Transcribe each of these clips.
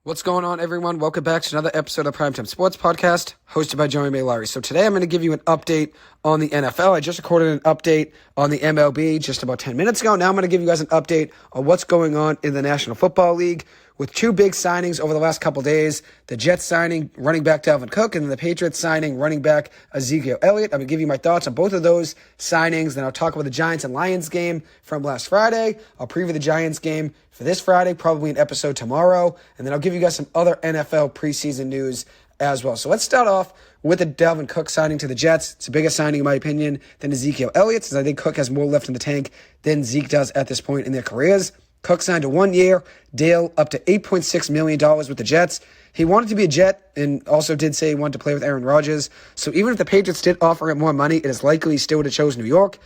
What's going on, everyone? Welcome back to another episode of Primetime Sports Podcast, hosted by Joey Maylari. So today I'm going to give you an update on the NFL. I just recorded an update on the MLB just about 10 minutes ago. Now I'm going to give you guys an update on what's going on in the National Football League with two big signings over the last couple days. The Jets signing running back Dalvin Cook, and then the Patriots signing running back Ezekiel Elliott. I'm going to give you my thoughts on both of those signings. Then I'll talk about the Giants and Lions game from last Friday. I'll preview the Giants game for this Friday, probably an episode tomorrow. And then I'll give you guys some other NFL preseason news as well. So let's start off with the Dalvin Cook signing to the Jets. It's a bigger signing, in my opinion, than Ezekiel Elliott, since I think Cook has more left in the tank than Zeke does at this point in their careers. Cook signed a one-year deal up to $8.6 million with the Jets. He wanted to be a Jet and also did say he wanted to play with Aaron Rodgers. So even if the Patriots did offer him more money, it is likely he still would have chose New York.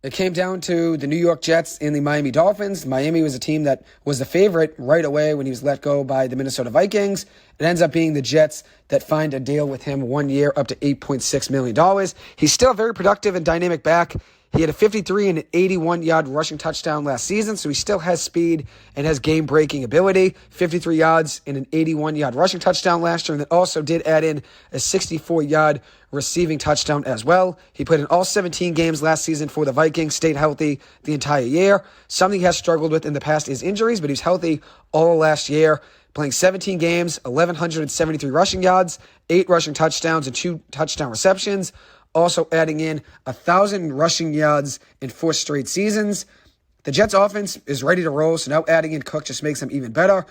It came down to the New York Jets and the Miami Dolphins. Miami was a team that was the favorite right away when he was let go by the Minnesota Vikings. It ends up being the Jets that find a deal with him 1 year up to $8.6 million. He's still a very productive and dynamic back. He had a 53 and an 81-yard rushing touchdown last season, so he still has speed and has game-breaking ability. 53 yards and an 81-yard rushing touchdown last year, and then also did add in a 64-yard receiving touchdown as well. He played in all 17 games last season for the Vikings, stayed healthy the entire year. Something he has struggled with in the past is injuries, but he was healthy all last year. Playing 17 games, 1,173 rushing yards, 8 rushing touchdowns, and 2 touchdown receptions. Also adding in 1,000 rushing yards in 4 straight seasons. The Jets offense is ready to roll, so now adding in Cook just makes them even better.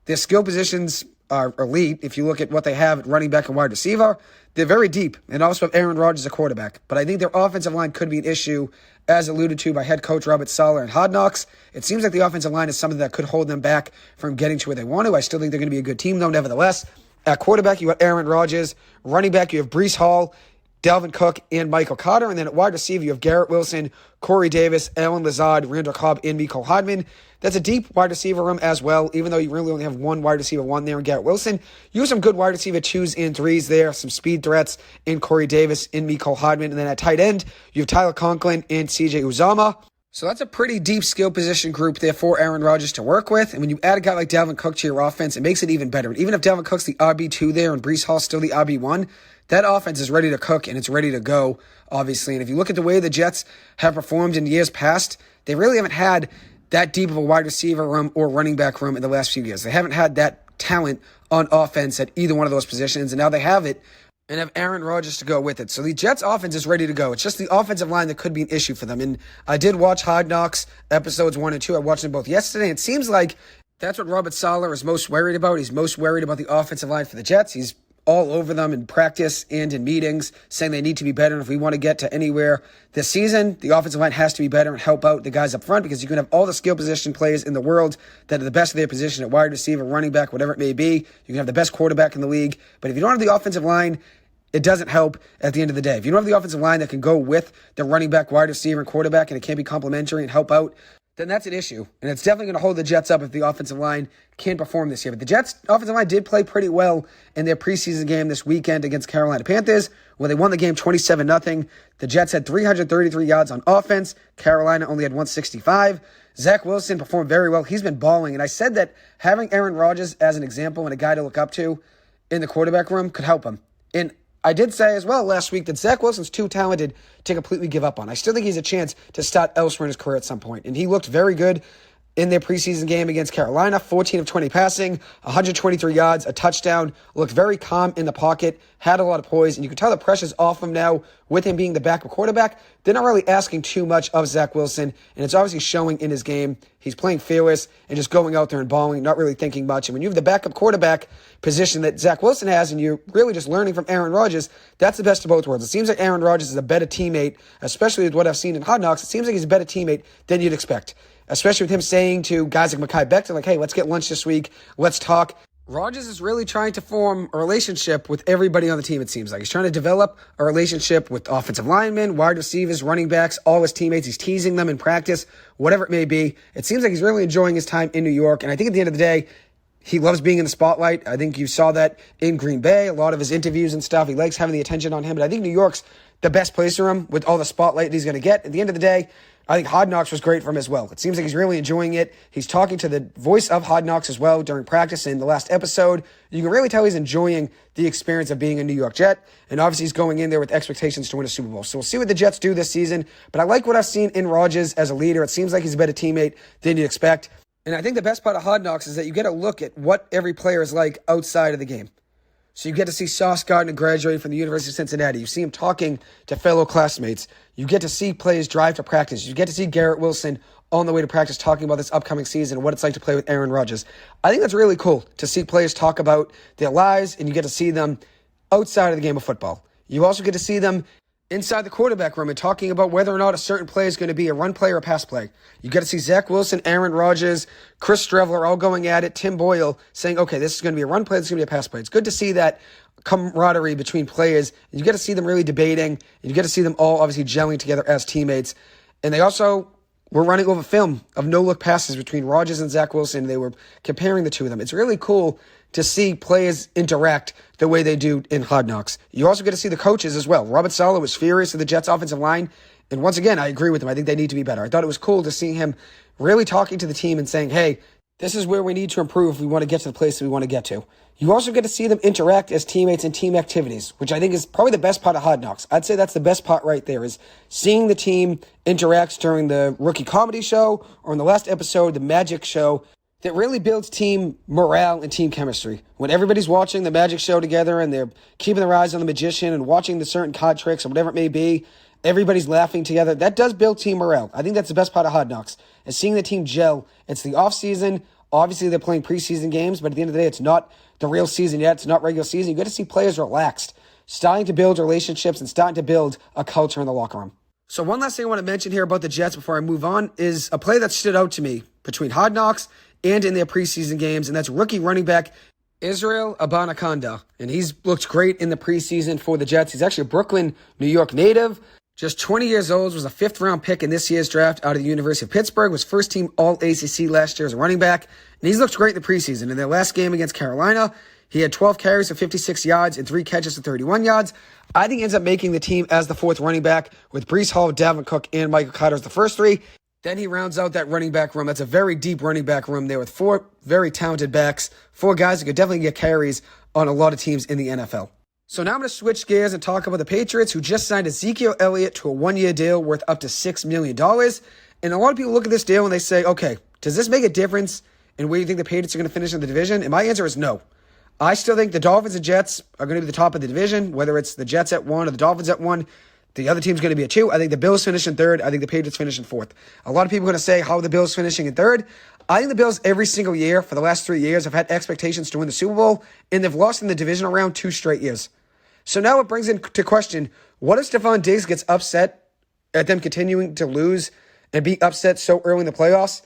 Their skill positions are elite. If you look at what they have at running back and wide receiver, they're very deep, and also have Aaron Rodgers as a quarterback. But I think their offensive line could be an issue, as alluded to by head coach Robert Saleh and Hard Knocks. It seems like the offensive line is something that could hold them back from getting to where they want to. I still think they're going to be a good team, though, nevertheless. At quarterback, you got Aaron Rodgers. Running back, you have Breece Hall, Dalvin Cook, and Michael Carter. And then at wide receiver, you have Garrett Wilson, Corey Davis, Allen Lazard, Randall Cobb, and Mecole Hardman. That's a deep wide receiver room as well, even though you really only have one wide receiver one there in Garrett Wilson. You have some good wide receiver 2s and 3s there, some speed threats in Corey Davis and Mecole Hardman. And then at tight end, you have Tyler Conklin and CJ Uzomah. So that's a pretty deep skill position group there for Aaron Rodgers to work with. And when you add a guy like Dalvin Cook to your offense, it makes it even better. And even if Dalvin Cook's the RB2 there and Breece Hall's still the RB1, that offense is ready to cook and it's ready to go, obviously. And if you look at the way the Jets have performed in years past, they really haven't had that deep of a wide receiver room or running back room in the last few years. They haven't had that talent on offense at either one of those positions, and now they have it and have Aaron Rodgers to go with it. So the Jets offense is ready to go. It's just the offensive line that could be an issue for them. And I did watch Hard Knocks episodes 1 and 2. I watched them both yesterday. It seems like that's what Robert Saleh is most worried about. He's most worried about the offensive line for the Jets. He's all over them in practice and in meetings, saying they need to be better. And if we want to get to anywhere this season, the offensive line has to be better and help out the guys up front, because you can have all the skill position players in the world that are the best of their position at wide receiver, running back, whatever it may be. You can have the best quarterback in the league. But if you don't have the offensive line, it doesn't help at the end of the day. If you don't have the offensive line that can go with the running back, wide receiver, and quarterback, and it can't be complementary and help out, then that's an issue. And it's definitely going to hold the Jets up if the offensive line can't perform this year. But the Jets' offensive line did play pretty well in their preseason game this weekend against Carolina Panthers, where they won the game 27-0. The Jets had 333 yards on offense. Carolina only had 165. Zach Wilson performed very well. He's been balling. And I said that having Aaron Rodgers as an example and a guy to look up to in the quarterback room could help him. And I did say as well last week that Zach Wilson's too talented to completely give up on. I still think he's a chance to start elsewhere in his career at some point. And he looked very good in their preseason game against Carolina. 14 of 20 passing, 123 yards, a touchdown. Looked very calm in the pocket, had a lot of poise. And you can tell the pressure's off him now with him being the backup quarterback. They're not really asking too much of Zach Wilson. And it's obviously showing in his game. He's playing fearless and just going out there and balling, not really thinking much. And when you have the backup quarterback position that Zach Wilson has, and you're really just learning from Aaron Rodgers, that's the best of both worlds. It seems like Aaron Rodgers is a better teammate, especially with what I've seen in Hard Knocks. It seems like he's a better teammate than you'd expect, especially with him saying to guys like Mekhi Becton, like, hey, let's get lunch this week. Let's talk. Rodgers is really trying to form a relationship with everybody on the team, it seems like. He's trying to develop a relationship with offensive linemen, wide receivers, running backs, all his teammates. He's teasing them in practice, whatever it may be. It seems like he's really enjoying his time in New York. And I think at the end of the day, He loves being in the spotlight. I think you saw that in Green Bay, a lot of his interviews and stuff. He likes having the attention on him. But I think New York's the best place for him with all the spotlight that he's going to get. At the end of the day, I think Hard Knocks was great for him as well. It seems like he's really enjoying it. He's talking to the voice of Hard Knocks as well during practice in the last episode. You can really tell he's enjoying the experience of being a New York Jet. And obviously he's going in there with expectations to win a Super Bowl. So we'll see what the Jets do this season. But I like what I've seen in Rodgers as a leader. It seems like he's a better teammate than you'd expect. And I think the best part of Hard Knocks is that you get a look at what every player is like outside of the game. So you get to see Sauce Gardner graduate from the University of Cincinnati. You see him talking to fellow classmates. You get to see players drive to practice. You get to see Garrett Wilson on the way to practice talking about this upcoming season and what it's like to play with Aaron Rodgers. I think that's really cool to see players talk about their lives, and you get to see them outside of the game of football. You also get to see them inside the quarterback room and talking about whether or not a certain play is going to be a run play or a pass play. You get to see Zach Wilson, Aaron Rodgers, Chris Streveler all going at it, Tim Boyle saying, okay, this is going to be a run play, this is going to be a pass play. It's good to see that camaraderie between players. You get to see them really debating, and you get to see them all obviously gelling together as teammates. And they also were running over film of no-look passes between Rodgers and Zach Wilson. They were comparing the two of them. It's really cool to see players interact the way they do in Hard Knocks. You also get to see the coaches as well. Robert Saleh was furious at the Jets' offensive line. And once again, I agree with him. I think they need to be better. I thought it was cool to see him really talking to the team and saying, hey, this is where we need to improve if we want to get to the place that we want to get to. You also get to see them interact as teammates in team activities, which I think is probably the best part of Hard Knocks. I'd say that's the best part right there, is seeing the team interact during the rookie comedy show or in the last episode, the magic show. That really builds team morale and team chemistry. When everybody's watching the magic show together and they're keeping their eyes on the magician and watching the certain card tricks or whatever it may be, everybody's laughing together. That does build team morale. I think that's the best part of Hard Knocks, is seeing the team gel. It's the offseason. Obviously, they're playing preseason games, but at the end of the day, it's not the real season yet. It's not regular season. You get to see players relaxed, starting to build relationships and starting to build a culture in the locker room. So one last thing I want to mention here about the Jets before I move on is a play that stood out to me between Hard Knocks and in their preseason games, and that's rookie running back Israel Abanikanda. And he's looked great in the preseason for the Jets. He's actually a Brooklyn, New York native, just 20 years old, was a fifth-round pick in this year's draft out of the University of Pittsburgh, was first-team All-ACC last year as a running back, and he's looked great in the preseason. In their last game against Carolina, he had 12 carries for 56 yards and 3 catches for 31 yards. I think he ends up making the team as the fourth running back with Breece Hall, Dalvin Cook, and Michael Carter as the first three. Then he rounds out that running back room. That's a very deep running back room there with 4 very talented backs, 4 guys who could definitely get carries on a lot of teams in the NFL. So now I'm going to switch gears and talk about the Patriots, who just signed Ezekiel Elliott to a 1-year deal worth up to $6 million. And a lot of people look at this deal and they say, okay, does this make a difference in where you think the Patriots are going to finish in the division? And my answer is no. I still think the Dolphins and Jets are going to be the top of the division, whether it's the Jets at 1 or the Dolphins at 1. The other team's going to be at 2. I think the Bills finish in 3rd. I think the Patriots finish in 4th. A lot of people are going to say, how are the Bills finishing in 3rd? I think the Bills every single year for the last 3 years have had expectations to win the Super Bowl, and they've lost in the divisional round 2 straight years. So now it brings into question, what if Stephon Diggs gets upset at them continuing to lose and be upset so early in the playoffs?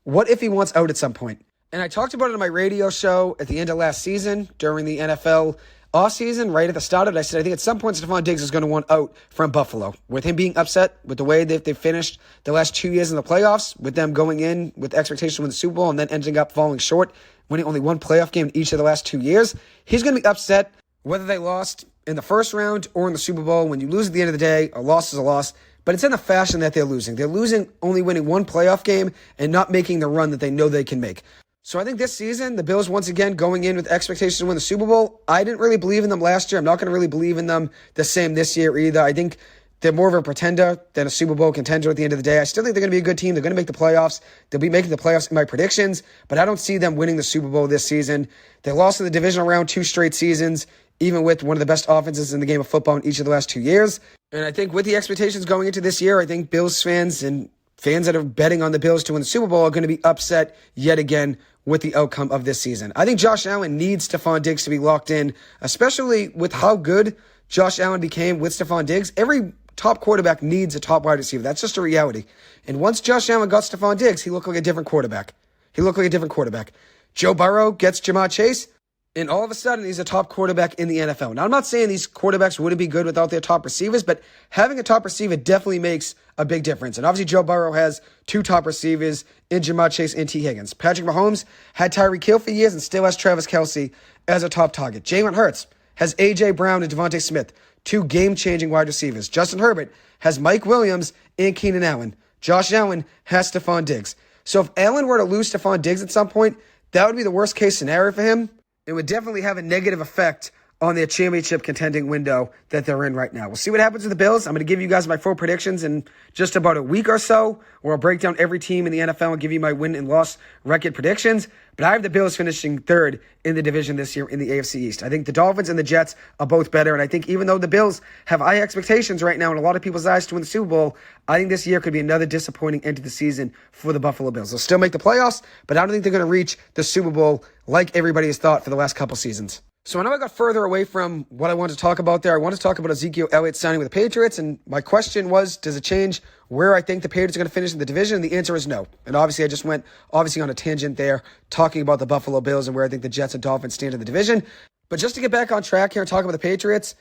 What if he wants out at some point? And I talked about it on my radio show at the end of last season during the NFL offseason, right at the start of it. I said, I think at some point Stephon Diggs is going to want out from Buffalo. With him being upset with the way that they've finished the last 2 years in the playoffs, with them going in with expectations to win the Super Bowl and then ending up falling short, winning only 1 playoff game in each of the last 2 years, he's going to be upset whether they lost in the first round or in the Super Bowl. When you lose at the end of the day, a loss is a loss. But it's in the fashion that they're losing. They're losing only winning 1 playoff game and not making the run that they know they can make. So I think this season, the Bills once again going in with expectations to win the Super Bowl. I didn't really believe in them last year. I'm not going to really believe in them the same this year either. I think they're more of a pretender than a Super Bowl contender at the end of the day. I still think they're going to be a good team. They're going to make the playoffs. They'll be making the playoffs in my predictions, but I don't see them winning the Super Bowl this season. They lost in the divisional round 2 straight seasons, even with one of the best offenses in the game of football in each of the last 2 years. And I think with the expectations going into this year, I think Bills fans and fans that are betting on the Bills to win the Super Bowl are going to be upset yet again with the outcome of this season. I think Josh Allen needs Stephon Diggs to be locked in, especially with how good Josh Allen became with Stephon Diggs. Every top quarterback needs a top wide receiver. That's just a reality. And once Josh Allen got Stephon Diggs, he looked like a different quarterback. Joe Burrow gets Jamar Chase. And all of a sudden, he's a top quarterback in the NFL. Now, I'm not saying these quarterbacks wouldn't be good without their top receivers, but having a top receiver definitely makes a big difference. And obviously, Joe Burrow has two top receivers in Jamar Chase and T. Higgins. Patrick Mahomes had Tyreek Hill for years and still has Travis Kelce as a top target. Jalen Hurts has A.J. Brown and Devontae Smith, two game-changing wide receivers. Justin Herbert has Mike Williams and Keenan Allen. Josh Allen has Stephon Diggs. So if Allen were to lose Stephon Diggs at some point, that would be the worst-case scenario for him. It would definitely have a negative effect on their championship contending window that they're in right now. We'll see what happens with the Bills. I'm going to give you guys my full predictions in just about a week or so, where I'll break down every team in the NFL and give you my win and loss record predictions. But I have the Bills finishing third in the division this year in the AFC East. I think the Dolphins and the Jets are both better. And I think even though the Bills have high expectations right now in a lot of people's eyes to win the Super Bowl, I think this year could be another disappointing end to the season for the Buffalo Bills. They'll still make the playoffs, but I don't think they're going to reach the Super Bowl like everybody has thought for the last couple seasons. So I know I got further away from what I wanted to talk about there. I wanted to talk about Ezekiel Elliott signing with the Patriots, and my question was, does it change where I think the Patriots are going to finish in the division? And the answer is no. And obviously, I just went on a tangent there, talking about the Buffalo Bills and where I think the Jets and Dolphins stand in the division. But just to get back on track here and talk about the Patriots,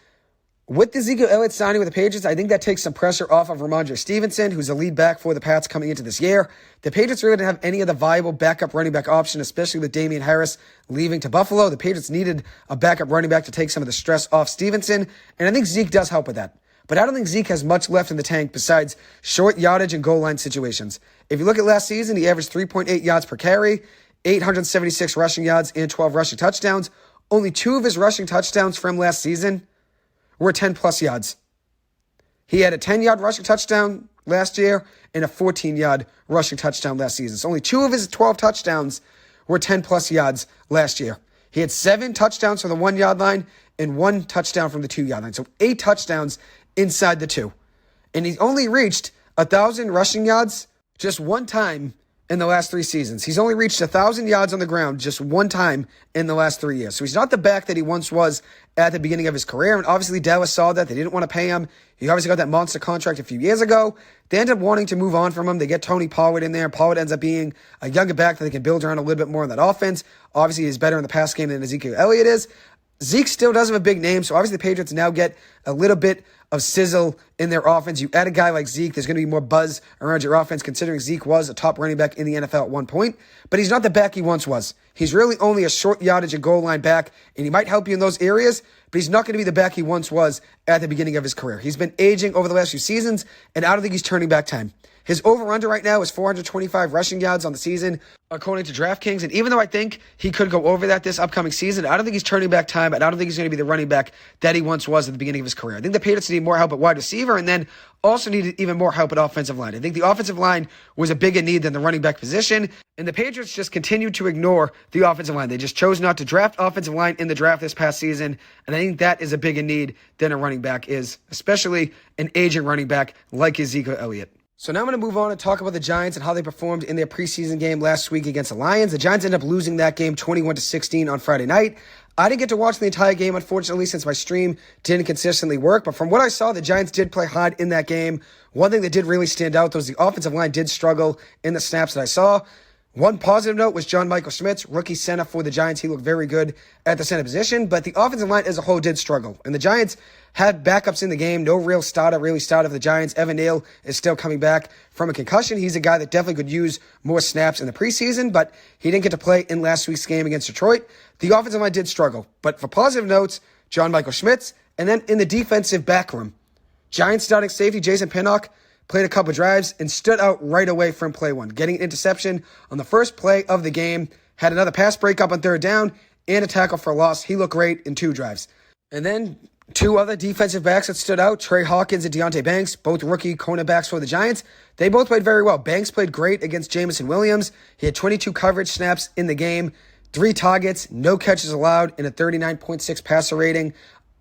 with Ezekiel Elliott signing with the Patriots, I think that takes some pressure off of Ramondre Stevenson, who's a lead back for the Pats coming into this year. The Patriots really didn't have any other viable backup running back option, especially with Damian Harris leaving to Buffalo. The Patriots needed a backup running back to take some of the stress off Stevenson, and I think Zeke does help with that. But I don't think Zeke has much left in the tank besides short yardage and goal line situations. If you look at last season, he averaged 3.8 yards per carry, 876 rushing yards, and 12 rushing touchdowns. Only 2 of his rushing touchdowns from last season were 10-plus yards. He had a 10-yard rushing touchdown last year and a 14-yard rushing touchdown last season. So only 2 of his 12 touchdowns were 10-plus yards last year. He had 7 touchdowns from the 1-yard line and 1 touchdown from the 2-yard line. So 8 touchdowns inside the 2. And he only reached 1,000 rushing yards just one time in the last 3 seasons. He's only reached 1,000 yards on the ground just one time in the last 3 years. So he's not the back that he once was at the beginning of his career. And obviously Dallas saw that. They didn't want to pay him. He obviously got that monster contract a few years ago. They ended up wanting to move on from him. They get Tony Pollard in there. Pollard ends up being a younger back that they can build around a little bit more in that offense. Obviously, he's better in the pass game than Ezekiel Elliott is. Zeke still doesn't have a big name, so obviously the Patriots now get a little bit of sizzle in their offense. You add a guy like Zeke, there's going to be more buzz around your offense, considering Zeke was a top running back in the NFL at one point, but he's not the back he once was. He's really only a short yardage and goal line back, and he might help you in those areas, but he's not going to be the back he once was at the beginning of his career. He's been aging over the last few seasons, and I don't think he's turning back time. His over-under right now is 425 rushing yards on the season, according to DraftKings. And even though I think he could go over that this upcoming season, I don't think he's turning back time, and I don't think he's going to be the running back that he once was at the beginning of his career. I think the Patriots need more help at wide receiver, and then also needed even more help at offensive line. I think the offensive line was a bigger need than the running back position, and the Patriots just continued to ignore the offensive line. They just chose not to draft offensive line in the draft this past season, and I think that is a bigger need than a running back is, especially an aging running back like Ezekiel Elliott. So now I'm going to move on and talk about the Giants and how they performed in their preseason game last week against the Lions. The Giants ended up losing that game 21-16 on Friday night. I didn't get to watch the entire game, unfortunately, since my stream didn't consistently work. But from what I saw, the Giants did play hard in that game. One thing that did really stand out was the offensive line did struggle in the snaps that I saw. One positive note was John Michael Schmitz, rookie center for the Giants. He looked very good at the center position, but the offensive line as a whole did struggle. And the Giants had backups in the game. No real starter really started for the Giants. Evan Neal is still coming back from a concussion. He's a guy that definitely could use more snaps in the preseason, but he didn't get to play in last week's game against Detroit. The offensive line did struggle. But for positive notes, John Michael Schmitz, and then in the defensive backroom, Giants starting safety Jason Pinnock played a couple drives and stood out right away from play one, getting an interception on the first play of the game, had another pass breakup on third down, and a tackle for a loss. He looked great in 2 drives. And then 2 other defensive backs that stood out, Trey Hawkins and Deontay Banks, both rookie cornerbacks for the Giants. They both played very well. Banks played great against Jameson Williams. He had 22 coverage snaps in the game, 3 targets, no catches allowed, and a 39.6 passer rating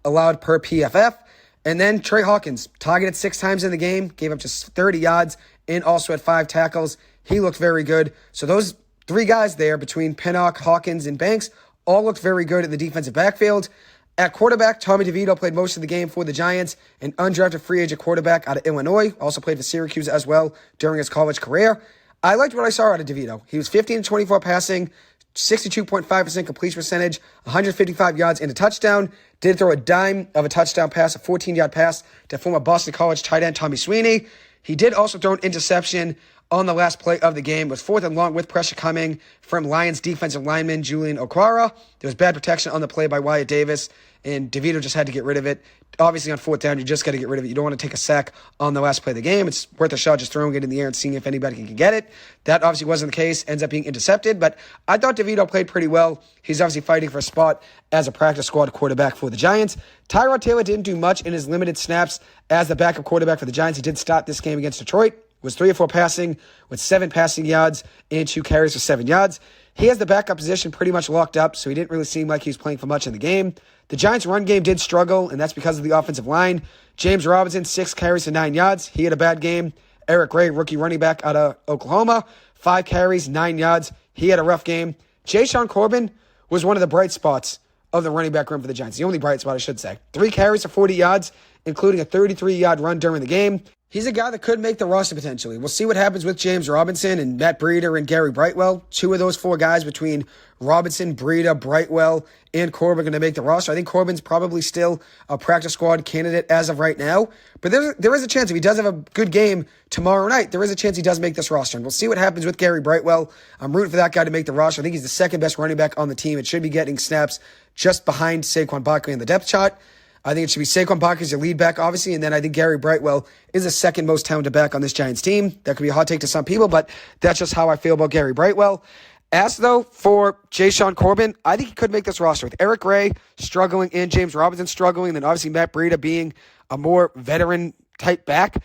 allowed per PFF. And then Trey Hawkins targeted 6 times in the game, gave up just 30 yards, and also had 5 tackles. He looked very good. So those 3 guys there between Pinnock, Hawkins, and Banks all looked very good in the defensive backfield. At quarterback, Tommy DeVito played most of the game for the Giants, an undrafted free agent quarterback out of Illinois, also played for Syracuse as well during his college career. I liked what I saw out of DeVito. He was 15-24 passing, 62.5% completion percentage, 155 yards and a touchdown. Did throw a dime of a touchdown pass, a 14-yard pass to former Boston College tight end Tommy Sweeney. He did also throw an interception on the last play of the game. It was 4th and long with pressure coming from Lions defensive lineman Julian Okwara. There was bad protection on the play by Wyatt Davis, and DeVito just had to get rid of it. Obviously, on 4th down, you just got to get rid of it. You don't want to take a sack on the last play of the game. It's worth a shot just throwing it in the air and seeing if anybody can get it. That obviously wasn't the case. Ends up being intercepted, but I thought DeVito played pretty well. He's obviously fighting for a spot as a practice squad quarterback for the Giants. Tyrod Taylor didn't do much in his limited snaps as the backup quarterback for the Giants. He did start this game against Detroit. Was 3 of 4 passing with 7 passing yards and 2 carries for 7 yards. He has the backup position pretty much locked up, so he didn't really seem like he was playing for much in the game. The Giants' run game did struggle, and that's because of the offensive line. James Robinson, 6 carries for 9 yards. He had a bad game. Eric Gray, rookie running back out of Oklahoma, 5 carries, 9 yards. He had a rough game. Jayshon Corbin was one of the bright spots of the running back room for the Giants. The only bright spot, I should say. 3 carries for 40 yards, including a 33-yard run during the game. He's a guy that could make the roster potentially. We'll see what happens with James Robinson and Matt Breida and Gary Brightwell. 2 of those 4 guys between Robinson, Breida, Brightwell, and Corbin are going to make the roster. I think Corbin's probably still a practice squad candidate as of right now. But there is a chance if he does have a good game tomorrow night, there is a chance he does make this roster. And we'll see what happens with Gary Brightwell. I'm rooting for that guy to make the roster. I think he's the second best running back on the team. It should be getting snaps just behind Saquon Barkley in the depth chart. I think it should be Saquon Barkley as your lead back, obviously, and then I think Gary Brightwell is the second most talented back on this Giants team. That could be a hot take to some people, but that's just how I feel about Gary Brightwell. As, though, for Jayshon Corbin, I think he could make this roster with Eric Gray struggling and James Robinson struggling, and then obviously Matt Breida being a more veteran-type back.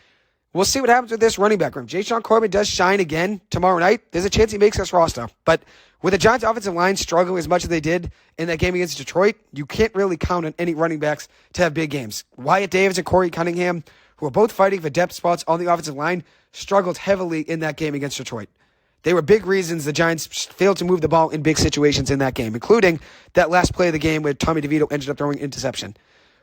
We'll see what happens with this running back room. Jayshon Corbin does shine again tomorrow night. There's a chance he makes this roster, but with the Giants' offensive line struggling as much as they did in that game against Detroit, you can't really count on any running backs to have big games. Wyatt Davis and Corey Cunningham, who are both fighting for depth spots on the offensive line, struggled heavily in that game against Detroit. They were big reasons the Giants failed to move the ball in big situations in that game, including that last play of the game where Tommy DeVito ended up throwing an interception.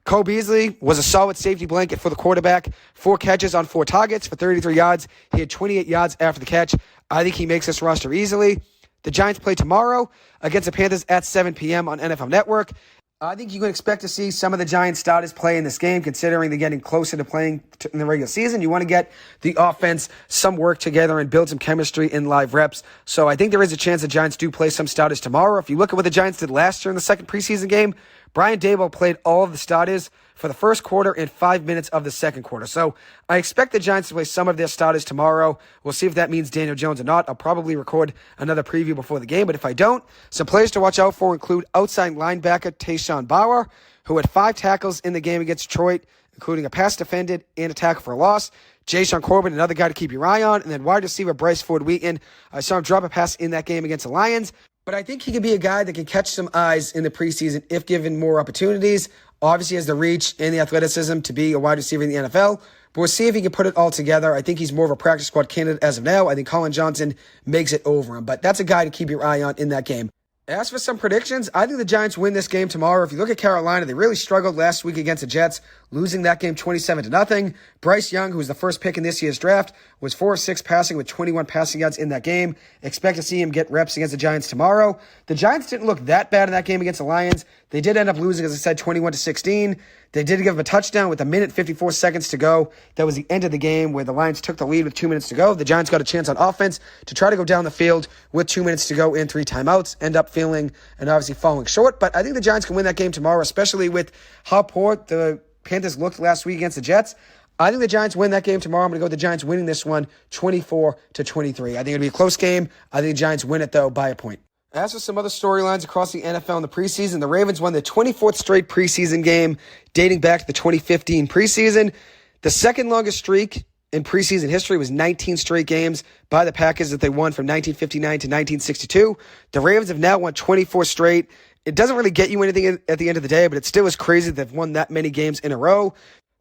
Cole Beasley was a solid safety blanket for the quarterback. 4 catches on 4 targets for 33 yards. He had 28 yards after the catch. I think he makes this roster easily. The Giants play tomorrow against the Panthers at 7 p.m. on NFL Network. I think you can expect to see some of the Giants starters play in this game, considering they're getting closer to playing in the regular season. You want to get the offense some work together and build some chemistry in live reps. So I think there is a chance the Giants do play some starters tomorrow. If you look at what the Giants did last year in the second preseason game, Brian Daboll played all of the starters for the first quarter and 5 minutes of the second quarter. So I expect the Giants to play some of their starters tomorrow. We'll see if that means Daniel Jones or not. I'll probably record another preview before the game, but if I don't, some players to watch out for include outside linebacker Tayshaun Bauer, who had 5 tackles in the game against Detroit, including a pass defended and a tackle for a loss. Jayshon Corbin, another guy to keep your eye on. And then wide receiver Bryce Ford-Wheaton. I saw him drop a pass in that game against the Lions. But I think he can be a guy that can catch some eyes in the preseason if given more opportunities. Obviously, has the reach and the athleticism to be a wide receiver in the NFL. But we'll see if he can put it all together. I think he's more of a practice squad candidate as of now. I think Colin Johnson makes it over him. But that's a guy to keep your eye on in that game. As for some predictions, I think the Giants win this game tomorrow. If you look at Carolina, they really struggled last week against the Jets, losing that game 27-0. Bryce Young, who was the first pick in this year's draft, was 4 of 6 passing with 21 passing yards in that game. Expect to see him get reps against the Giants tomorrow. The Giants didn't look that bad in that game against the Lions. They did end up losing, as I said, 21-16. They did give him a touchdown with 1:54 to go. That was the end of the game where the Lions took the lead with 2 minutes to go. The Giants got a chance on offense to try to go down the field with 2 minutes to go and 3 timeouts. End up feeling and obviously falling short. But I think the Giants can win that game tomorrow, especially with how poor the Panthers looked last week against the Jets. I think the Giants win that game tomorrow. I'm going to go with the Giants winning this one 24-23. I think it'll be a close game. I think the Giants win it, though, by a point. As for some other storylines across the NFL in the preseason, the Ravens won their 24th straight preseason game dating back to the 2015 preseason. The second longest streak in preseason history was 19 straight games by the Packers that they won from 1959 to 1962. The Ravens have now won 24 straight. It doesn't really get you anything at the end of the day, but it still is crazy that they've won that many games in a row.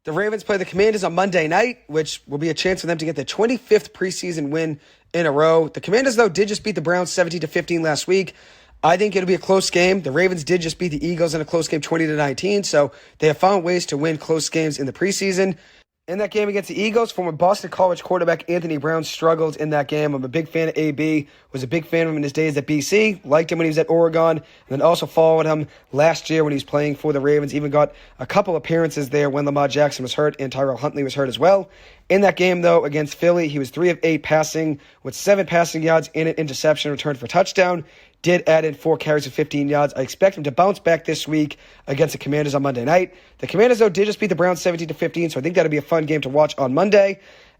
The Ravens play the Commanders on Monday night, which will be a chance for them to get their 25th preseason win in a row. The Commanders, though, did just beat the Browns 17-15 last week. I think it'll be a close game. The Ravens did just beat the Eagles in a close game 20-19, so they have found ways to win close games in the preseason. In that game against the Eagles, former Boston College quarterback Anthony Brown struggled in that game. I'm a big fan of AB, was a big fan of him in his days at BC, liked him when he was at Oregon, and then also followed him last year when he was playing for the Ravens. Even got a couple appearances there when Lamar Jackson was hurt and Tyrell Huntley was hurt as well. In that game, though, against Philly, he was 3 of 8 passing with 7 passing yards and an interception returned for a touchdown. Did add in 4 carries of 15 yards. I expect him to bounce back this week against the Commanders on Monday night. The Commanders, though, did just beat the Browns 17-15, so I think that'll be a fun game to watch on Monday.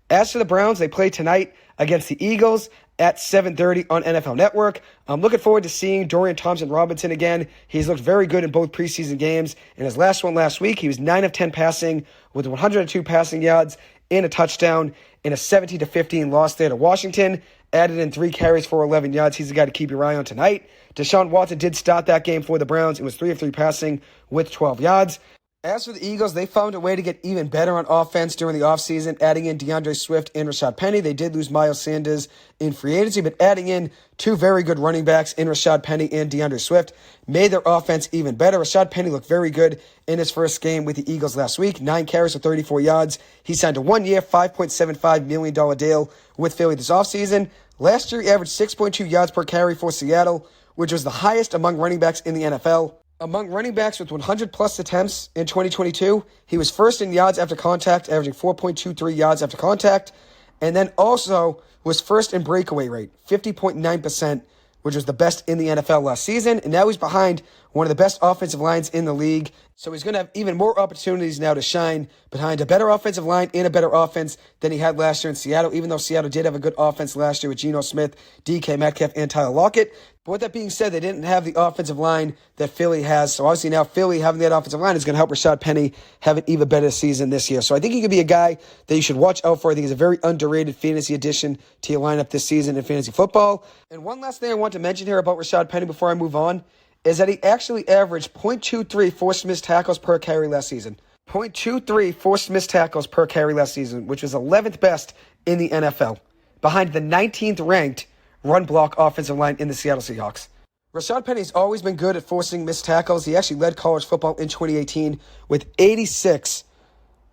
As for the Browns, they play tonight against the Eagles at 7:30 on NFL Network. I'm looking forward to seeing Dorian Thompson-Robinson again. He's looked very good in both preseason games. In his last one last week, he was 9 of 10 passing with 102 passing yards and a touchdown in a 17-15 loss there to Washington. Added in 3 carries for 11 yards. He's the guy to keep your eye on tonight. Deshaun Watson did start that game for the Browns. It was 3 of 3 passing with 12 yards. As for the Eagles, they found a way to get even better on offense during the offseason, adding in DeAndre Swift and Rashad Penny. They did lose Miles Sanders in free agency, but adding in 2 very good running backs in Rashad Penny and DeAndre Swift made their offense even better. Rashad Penny looked very good in his first game with the Eagles last week, 9 carries for 34 yards. He signed a 1-year, $5.75 million deal with Philly this offseason. Last year, he averaged 6.2 yards per carry for Seattle, which was the highest among running backs in the NFL. Among running backs with 100-plus attempts in 2022, he was first in yards after contact, averaging 4.23 yards after contact, and then also was first in breakaway rate, 50.9%, which was the best in the NFL last season, and now he's behind one of the best offensive lines in the league. So he's going to have even more opportunities now to shine behind a better offensive line and a better offense than he had last year in Seattle, even though Seattle did have a good offense last year with Geno Smith, DK Metcalf, and Tyler Lockett. But with that being said, they didn't have the offensive line that Philly has. So obviously now Philly having that offensive line is going to help Rashad Penny have an even better season this year. So I think he could be a guy that you should watch out for. I think he's a very underrated fantasy addition to your lineup this season in fantasy football. And one last thing I want to mention here about Rashad Penny before I move on is that he actually averaged 0.23 forced missed tackles per carry last season. 0.23 forced missed tackles per carry last season, which was 11th best in the NFL, behind the 19th ranked run block offensive line in the Seattle Seahawks. Rashad Penny's always been good at forcing missed tackles. He actually led college football in 2018 with 86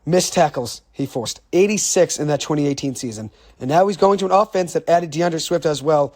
missed tackles he forced. 86 in that 2018 season. And now he's going to an offense that added DeAndre Swift as well.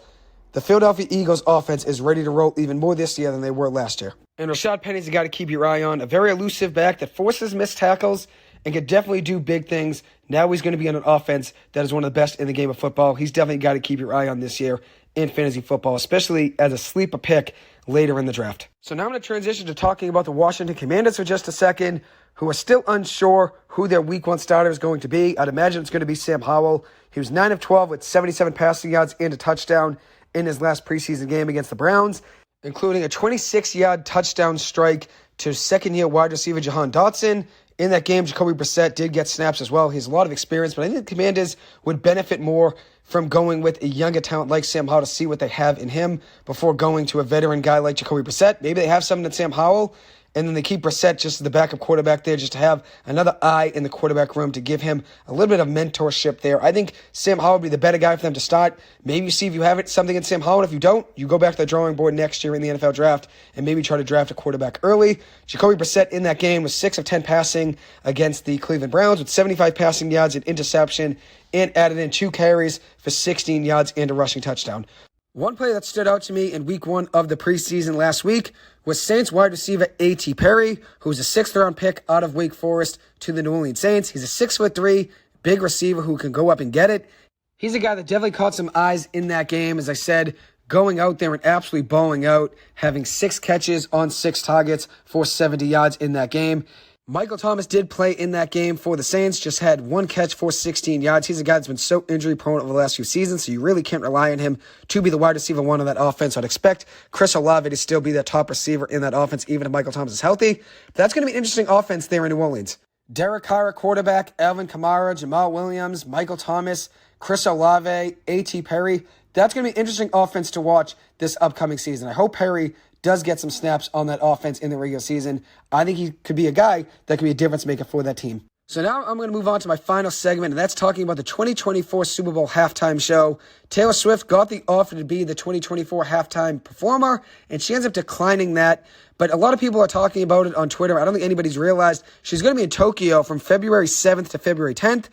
The Philadelphia Eagles offense is ready to roll even more this year than they were last year. And Rashad Penny's a guy to keep your eye on. A very elusive back that forces missed tackles and can definitely do big things. Now he's going to be on an offense that is one of the best in the game of football. He's definitely a guy to keep your eye on this year in fantasy football, especially as a sleeper pick later in the draft. So now I'm going to transition to talking about the Washington Commanders for just a second, who are still unsure who their Week 1 starter is going to be. I'd imagine it's going to be Sam Howell. He was 9 of 12 with 77 passing yards and a touchdown in his last preseason game against the Browns, including a 26-yard touchdown strike to second-year wide receiver Jahan Dotson. In that game, Jacoby Brissett did get snaps as well. He has a lot of experience, but I think the Commanders would benefit more from going with a younger talent like Sam Howell to see what they have in him before going to a veteran guy like Jacoby Brissett. Maybe they have something in Sam Howell, and then they keep Brissett just as the backup quarterback there, just to have another eye in the quarterback room to give him a little bit of mentorship there. I think Sam Howell would be the better guy for them to start. Maybe you see if you have something in Sam Howell. If you don't, you go back to the drawing board next year in the NFL draft and maybe try to draft a quarterback early. Jacoby Brissett in that game was 6 of 10 passing against the Cleveland Browns with 75 passing yards and interception, and added in 2 carries for 16 yards and a rushing touchdown. One play that stood out to me in Week 1 of the preseason last week was Saints wide receiver A.T. Perry, who was a 6th-round pick out of Wake Forest to the New Orleans Saints. He's a 6'3", big receiver who can go up and get it. He's a guy that definitely caught some eyes in that game, as I said, going out there and absolutely bowling out, having 6 catches on 6 targets for 70 yards in that game. Michael Thomas did play in that game for the Saints, just had 1 catch for 16 yards. He's a guy that's been so injury-prone over the last few seasons, so you really can't rely on him to be the wide receiver 1 of that offense. I'd expect Chris Olave to still be the top receiver in that offense, even if Michael Thomas is healthy. But that's going to be an interesting offense there in New Orleans. Derek Carr at quarterback, Alvin Kamara, Jamal Williams, Michael Thomas, Chris Olave, A.T. Perry. That's going to be an interesting offense to watch this upcoming season. I hope Perry does get some snaps on that offense in the regular season. I think he could be a guy that could be a difference maker for that team. So now I'm going to move on to my final segment, and that's talking about the 2024 Super Bowl halftime show. Taylor Swift got the offer to be the 2024 halftime performer, and she ends up declining that. But a lot of people are talking about it on Twitter. I don't think anybody's realized she's going to be in Tokyo from February 7th to February 10th.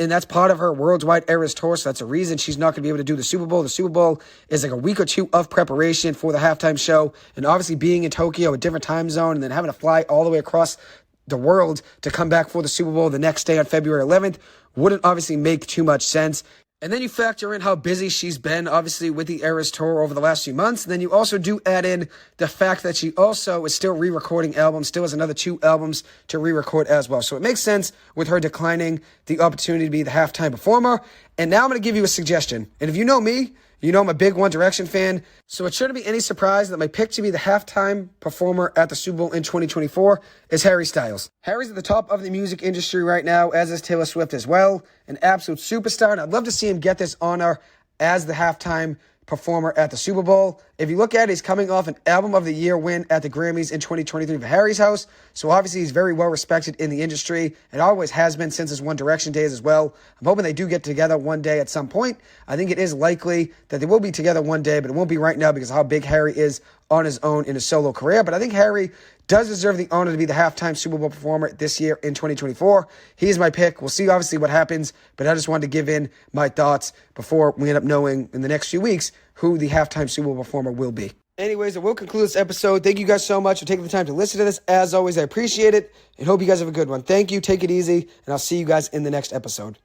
And that's part of her Worldwide Eras tour, so that's a reason she's not going to be able to do the Super Bowl. The Super Bowl is like a week or two of preparation for the halftime show, and obviously being in Tokyo, a different time zone, and then having to fly all the way across the world to come back for the Super Bowl the next day on February 11th wouldn't obviously make too much sense. And then you factor in how busy she's been, obviously, with the Eras Tour over the last few months. And then you also do add in the fact that she also is still re-recording albums, still has another 2 albums to re-record as well. So it makes sense with her declining the opportunity to be the halftime performer. And now I'm going to give you a suggestion. And if you know me, you know I'm a big One Direction fan, so it shouldn't be any surprise that my pick to be the halftime performer at the Super Bowl in 2024 is Harry Styles. Harry's at the top of the music industry right now, as is Taylor Swift as well, an absolute superstar, and I'd love to see him get this honor as the halftime performer at the Super Bowl. If you look at it, he's coming off an Album of the Year win at the Grammys in 2023 for Harry's House, so obviously he's very well respected in the industry, and always has been since his One Direction days as well. I'm hoping they do get together one day at some point. I think it is likely that they will be together one day, but it won't be right now because of how big Harry is on his own in his solo career. But I think Harry does deserve the honor to be the halftime Super Bowl performer this year in 2024. He is my pick. We'll see obviously what happens, but I just wanted to give in my thoughts before we end up knowing in the next few weeks who the halftime Super Bowl performer will be. Anyways, I will conclude this episode. Thank you guys so much for taking the time to listen to this. As always, I appreciate it and hope you guys have a good one. Thank you. Take it easy, and I'll see you guys in the next episode.